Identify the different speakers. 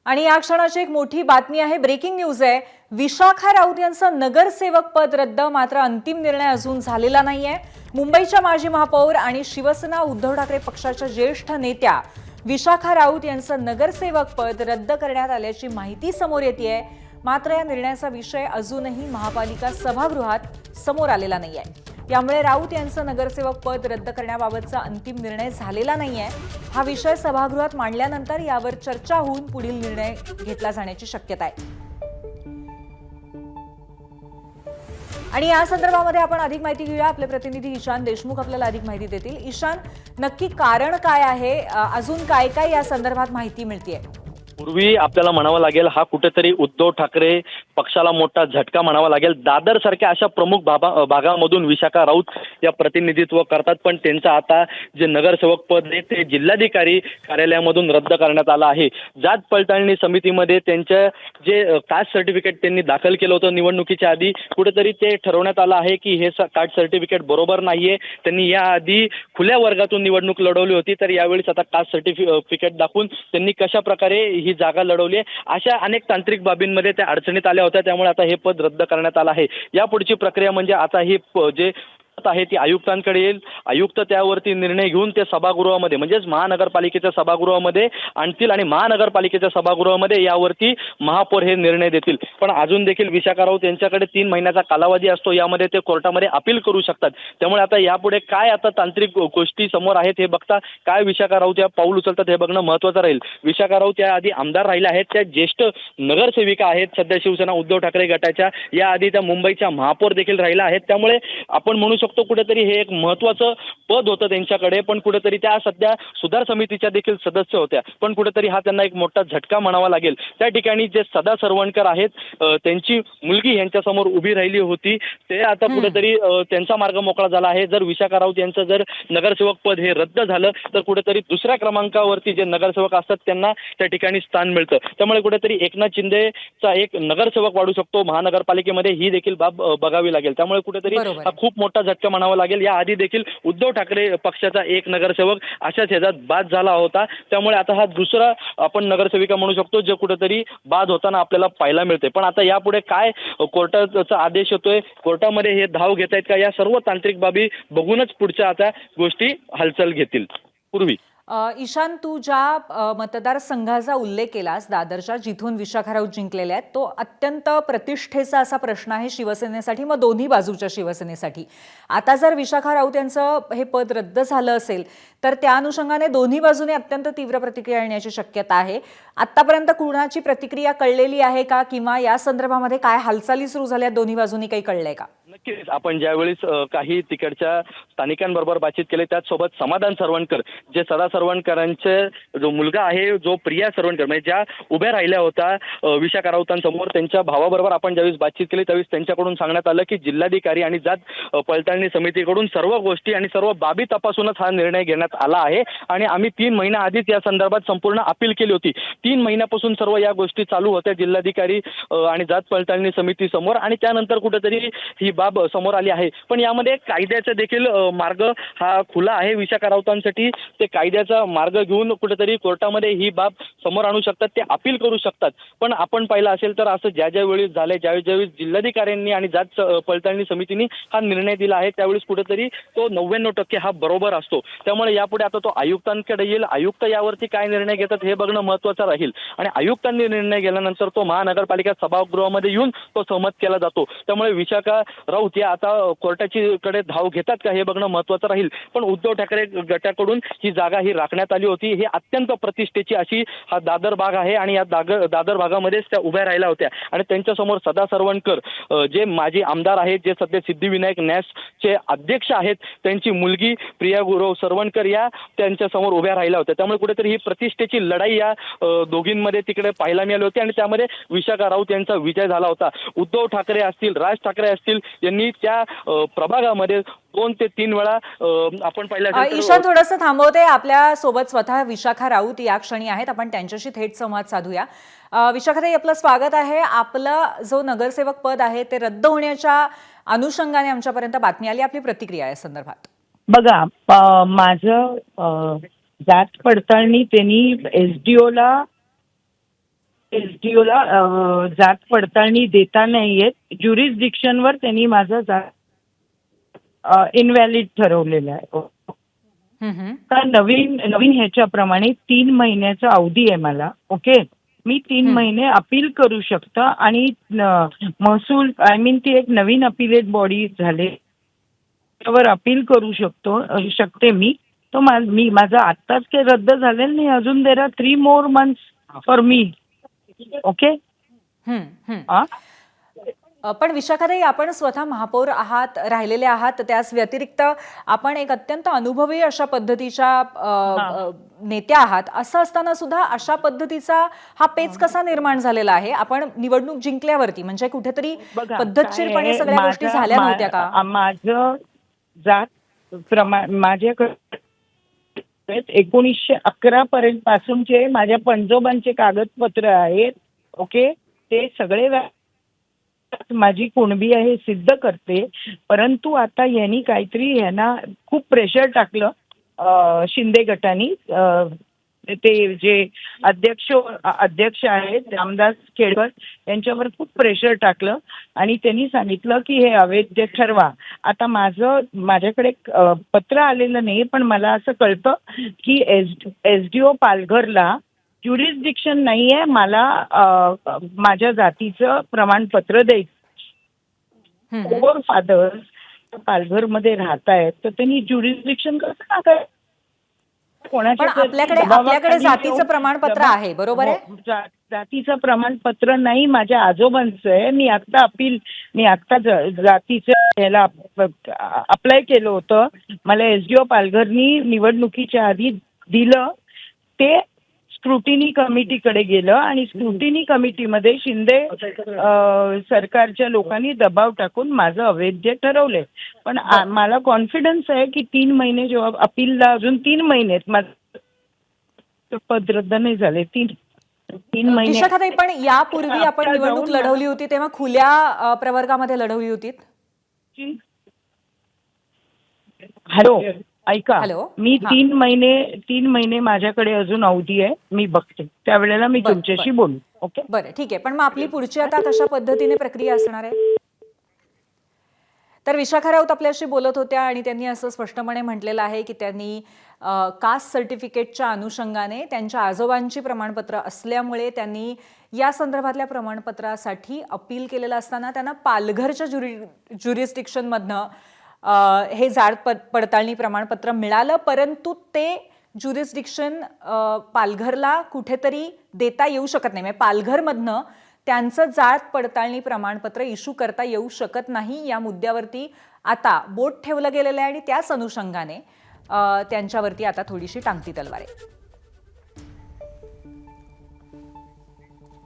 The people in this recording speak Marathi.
Speaker 1: आणि या क्षणाची एक मोठी बातमी आहे, ब्रेकिंग न्यूज आहे। विशाखा राऊत यांचं नगरसेवक पद रद्द, मात्र अंतिम निर्णय अजून झालेला नाहीये। मुंबईच्या माजी महापौर आणि शिवसेना उद्धव ठाकरे पक्षाच्या ज्येष्ठ नेत्या विशाखा राऊत यांचं नगरसेवक पद रद्द करण्यात आल्याची माहिती समोर येतेय। मात्र या निर्णयाचा विषय अजूनही महापालिका सभागृहात समोर आलेला नाहीये। त्यामुळे राऊत यांचं नगरसेवक पद रद्द करण्याबाबतचा अंतिम निर्णय झालेला नाहीये। हा विषय सभागृहात मांडल्यानंतर यावर चर्चा होऊन पुढील निर्णय घेतला जाण्याची शक्यता आहे। आणि या संदर्भामध्ये आपण अधिक माहिती घेऊया। आपले प्रतिनिधी ईशान देशमुख आपल्याला अधिक माहिती देतील। ईशान, नक्की कारण काय आहे, अजून काय काय या संदर्भात माहिती मिळतेय?
Speaker 2: पूर्वी आपल्याला म्हणावं लागेल, हा कुठेतरी उद्धव ठाकरे पक्षाला मोठा झटका म्हणावा लागेल। दादर सारख्या अशा प्रमुख भागामधून विशाखा राऊत या प्रतिनिधित्व करतात, पण त्यांचं आता जे नगरसेवक पद आहे ते जिल्हाधिकारी कार्यालयामधून रद्द करण्यात आलं आहे। जात पडताळणी समितीमध्ये त्यांचं जे कास्ट सर्टिफिकेट त्यांनी दाखल केलं होतं निवडणुकीच्या आधी, कुठेतरी ते ठरवण्यात आलं आहे की हे कास्ट सर्टिफिकेट बरोबर नाहीये। त्यांनी याआधी खुल्या वर्गातून निवडणूक लढवली होती, तर यावेळेस आता कास्ट सर्टिफिकेट दाखवून त्यांनी कशा प्रकारे ही जागा लढवली, अशा अनेक तांत्रिक बाबींमध्ये त्या अडचणीत आल्या होत्या। त्यामुळे आता हे पद रद्द करण्यात आलं आहे। यापुढची प्रक्रिया म्हणजे आता ही जे आहे ती आयुक्तांकडे येईल। आयुक्त त्यावरती निर्णय घेऊन ते सभागृहामध्ये म्हणजेच महानगरपालिकेच्या सभागृहामध्ये आणतील आणि महानगरपालिकेच्या सभागृहामध्ये यावरती महापौर हे निर्णय देतील। पण अजून देखील विशाखा राऊत यांच्याकडे 3 महिन्याचा कालावधी असतो, यामध्ये ते कोर्टामध्ये अपील करू शकतात। त्यामुळे आता यापुढे काय आता तांत्रिक गोष्टी समोर आहेत हे बघता काय विशाखा राऊत या पाऊल उचलतात हे बघणं महत्त्वाचं राहील। विशाखा राऊत या आधी आमदार राहिल्या आहेत, त्या ज्येष्ठ नगरसेविका आहेत, सध्या शिवसेना उद्धव ठाकरे गटाच्या। याआधी त्या मुंबईच्या महापौर देखील राहिल्या आहेत। त्यामुळे आपण म्हणू शकतो कुठेतरी हे एक महत्त्वाचं पद होतं त्यांच्याकडे, पण कुठेतरी त्या सध्या सुधार समितीच्या देखील सदस्य होत्या, पण कुठेतरी हा त्यांना एक मोठा झटका म्हणावा लागेल। त्या ठिकाणी जे सदा सरवणकर आहेत, त्यांची मुलगी यांच्यासमोर उभी राहिली होती, ते आता कुठेतरी त्यांचा मार्ग मोकळा झाला आहे। जर विशाखा राऊत यांचं जर नगरसेवक पद हे रद्द झालं तर कुठेतरी दुसऱ्या क्रमांकावरती जे नगरसेवक असतात त्यांना त्या ठिकाणी स्थान मिळतं। त्यामुळे कुठेतरी एकनाथ शिंदेचा एक नगरसेवक वाढू शकतो महानगरपालिकेमध्ये, ही देखील बाब बघावी लागेल। त्यामुळे कुठेतरी हा खूप मोठा झटका म्हणावा लागेल। या आधी देखील उद्धव ठाकरे पक्षाचा एक नगरसेवक अशाच ह्याच्यात बाद झाला होता। त्यामुळे आता हा दुसरा आपण नगरसेविका म्हणू शकतो जे कुठेतरी बाद होताना आपल्याला पाहायला मिळते। पण आता यापुढे काय कोर्टाचा आदेश येतोय, कोर्टामध्ये हे धाव घेत आहेत का, या सर्व तांत्रिक बाबी बघूनच पुढच्या आता गोष्टी हालचाल घेतील। पूर्वी
Speaker 1: ईशान, तू ज्या मतदारसंघाचा उल्लेख केलास दादरच्या, जिथून विशाखा राऊत जिंकलेल्या आहेत, तो अत्यंत प्रतिष्ठेचा असा प्रश्न आहे शिवसेनेसाठी, मग दोन्ही बाजूच्या शिवसेनेसाठी। आता जर विशाखा राऊत यांचं हे पद रद्द झालं असेल तर त्या अनुषंगाने दोन्ही बाजूने अत्यंत तीव्र प्रतिक्रिया येण्याची शक्यता आहे। आतापर्यंत कुणाची प्रतिक्रिया कळलेली आहे का, किंवा या संदर्भामध्ये काय हालचाली सुरू झाल्या, दोन्ही बाजूंनी काही कळलंय का?
Speaker 2: नक्कीच आपण ज्यावेळेस काही तिकडच्या स्थानिकांबरोबर बातचीत केली, त्याचसोबत समाधान सरवणकर जे सदा सरवणकरांचे जो मुलगा आहे, जो प्रिया सरवणकर म्हणजे ज्या उभ्या राहिल्या होत्या विशाखा राऊतांसमोर, त्यांच्या भावाबरोबर आपण ज्यावेळेस बातचीत केली त्यावेळेस त्यांच्याकडून सांगण्यात आलं की जिल्हाधिकारी आणि जात पडताळणी समितीकडून सर्व गोष्टी आणि सर्व बाबी तपासूनच हा निर्णय घेण्यात आला आहे आणि आम्ही 3 महिन्या आधीच या संदर्भात संपूर्ण अपील केली होती। 3 महिन्यापासून सर्व या गोष्टी चालू होत्या जिल्हाधिकारी आणि जात पडताळणी समिती समोर, आणि त्यानंतर कुठेतरी ही बाब समोर आली आहे। पण यामध्ये कायद्याचा देखील मार्ग हा खुला आहे विशाखा राऊतांसाठी। ते कायद्याचा मार्ग घेऊन कुठेतरी कोर्टामध्ये ही बाब समोर आणू शकतात, ते अपील करू शकतात। पण आपण पाहिलं असेल तर असं ज्या वेळी झालंय, ज्यावेळेस जिल्हाधिकाऱ्यांनी आणि जात पडताळणी समितीने हा निर्णय दिला आहे त्यावेळेस कुठेतरी तो 99% हा बरोबर असतो। त्यामुळे यापुढे आता तो आयुक्तांकडे येईल, आयुक्त यावरती काय निर्णय घेतात हे बघणं महत्त्वाचं राहील आणि आयुक्तांनी निर्णय गेल्यानंतर तो महानगरपालिका सभागृहामध्ये येऊन तो सहमत केला जातो। त्यामुळे विशाखा राऊत या आता कोर्टाची कडे धाव घेतात का हे बघणं महत्त्वाचं राहील। पण उद्धव ठाकरे गटाकडून ही जागा ही राखण्यात आली होती। ही अत्यंत प्रतिष्ठेची अशी हा दादर भाग आहे आणि या दादर भागामध्येच त्या उभ्या राहिल्या होत्या आणि त्यांच्यासमोर सदा सरवणकर जे माजी आमदार आहेत, जे सध्या सिद्धिविनायक न्यासचे अध्यक्ष आहेत, त्यांची मुलगी प्रिया गुरव सरवणकर या त्यांच्या समोर उभ्या राहिल्या होत्या। त्यामुळे कुठेतरी ही प्रतिष्ठेची लढाई या दोघींमध्ये तिकडे पाहायला मिळाली होती आणि त्यामध्ये विशाखा राऊत यांचा विजय झाला होता। उद्धव ठाकरे असतील, राज ठाकरे असतील, यांनी त्या प्रभागामध्ये 2 ते 3 वेळा आपण पाहिलं।
Speaker 1: ईशान, थोडंसं थांबवते, आपल्या सोबत स्वतः विशाखा राऊत या क्षणी आहेत, आपण त्यांच्याशी थेट संवाद साधूया। विशाखाताई, आपलं स्वागत आहे। आपलं जो नगरसेवक पद आहे ते रद्द होण्याच्या अनुषंगाने आमच्यापर्यंत बातमी आली, आपली प्रतिक्रिया या संदर्भात?
Speaker 3: बघा, माझं जात पडताळणी त्यांनी SDO ला एसडीओला जात पडताळणी देता नाही येत. ज्युरिस्डिक्शनवर त्यांनी माझं जात इनव्हॅलिड ठरवलेलं आहे. का नवीन ह्याच्याप्रमाणे 3 महिन्याचा अवधी आहे मला. ओके, मी 3 महिने अपील करू शकतो आणि महसूल ती एक नवीन अपिलेट बॉडी झाले त्यावर अपील करू शकते मी. तो माझा आत्ताच काही रद्द झालेलं नाही अजून. There are 3 more months for me. Okay.
Speaker 1: पण विशाखाताई, आपण स्वतः महापौर आहात, राहिलेले आहात, त्याच व्यतिरिक्त आपण एक अत्यंत अनुभवी अशा पद्धतीच्या नेत्या आहात. असं असताना सुद्धा अशा पद्धतीचा हा पेच कसा निर्माण झालेला आहे? आपण निवडणूक जिंकल्यावरती म्हणजे कुठेतरी पद्धतशीरपणे सगळ्या गोष्टी झाल्या नव्हत्या का?
Speaker 3: माझं जात प्रमाण माझ्याकडे 1911 पर्यंत पासूनचे माझ्या पंजोबांचे कागदपत्र आहेत. ओके, ते सगळे माझी कुणबी आहे सिद्ध करते. परंतु आता यांनी काहीतरी यांना खूप प्रेशर टाकलं शिंदे गटानी. ते जे अध्यक्ष आहेत रामदास खेडकर यांच्यावर खूप प्रेशर टाकलं आणि त्यांनी सांगितलं की हे अवैध ठरवा. आता माझ्याकडे पत्र आलेलं नाही, पण मला असं कळतं की एसडीओ पालघरला ज्युरिस्डिक्शन नाही आहे मला माझ्या जातीचं प्रमाणपत्र द्यायचं. फोर फादर्स पालघरमध्ये राहत आहेत, तर त्यांनी ज्युरिस्डिक्शन कसं नाकारायचं?
Speaker 1: पण आपल्याकडे जातीचं प्रमाणपत्र आहे, बरोबर आहे?
Speaker 3: जातीचं प्रमाणपत्र नाही, माझ्या आजोबांचं आहे. मी आत्ता जातीचं ह्याला अप्लाय केलं होतं. मला एसडीओ पालघरनी निवडणुकीच्या आधी दिलं. ते स्क्रुटिनी कमिटीकडे गेलं आणि स्क्रुटिनी कमिटीमध्ये शिंदे सरकारच्या लोकांनी दबाव टाकून माझं अवैध ठरवलंय. पण मला कॉन्फिडन्स आहे की 3 महिने जेव्हा अपीलला अजून 3 महिनेत माझं पद रद्द नाही झाले. 3 महिने.
Speaker 1: विशाखाताई, पण यापूर्वी आपण निवडणूक लढवली होती तेव्हा खुल्या प्रवर्गामध्ये लढवली होती.
Speaker 3: हॅलो, ऐका.
Speaker 1: हॅलो.
Speaker 3: मी 3 महिने माझ्याकडे अजून अवधी आहे. मी बघते त्यावेळेला मी तुमच्याशी बोलू. ओके,
Speaker 1: बरं, ठीक आहे. पण मग आपली पुढची आता कशा पद्धतीने प्रक्रिया असणार आहे? तर विशाखा राऊत आपल्याशी बोलत होत्या आणि त्यांनी असं स्पष्टपणे म्हटलेलं आहे की त्यांनी कास्ट सर्टिफिकेटच्या अनुषंगाने त्यांच्या आजोबांची प्रमाणपत्र असल्यामुळे त्यांनी या संदर्भातल्या प्रमाणपत्रासाठी अपील केलेलं असताना त्यांना पालघरच्या ज्युरिस्डिक्शनमधनं हे जात पडताळणी प्रमाणपत्र मिळालं. परंतु ते ज्युरिस्डिक्शन पालघरला कुठेतरी देता येऊ शकत नाही. म्हणजे पालघरमधनं त्यांचं जात पडताळणी प्रमाणपत्र इश्यू करता येऊ शकत नाही. या मुद्द्यावरती आता बोट ठेवलं गेलेलं आहे आणि त्याच अनुषंगाने त्यांच्यावरती आता थोडीशी टांगती तलवार आहे.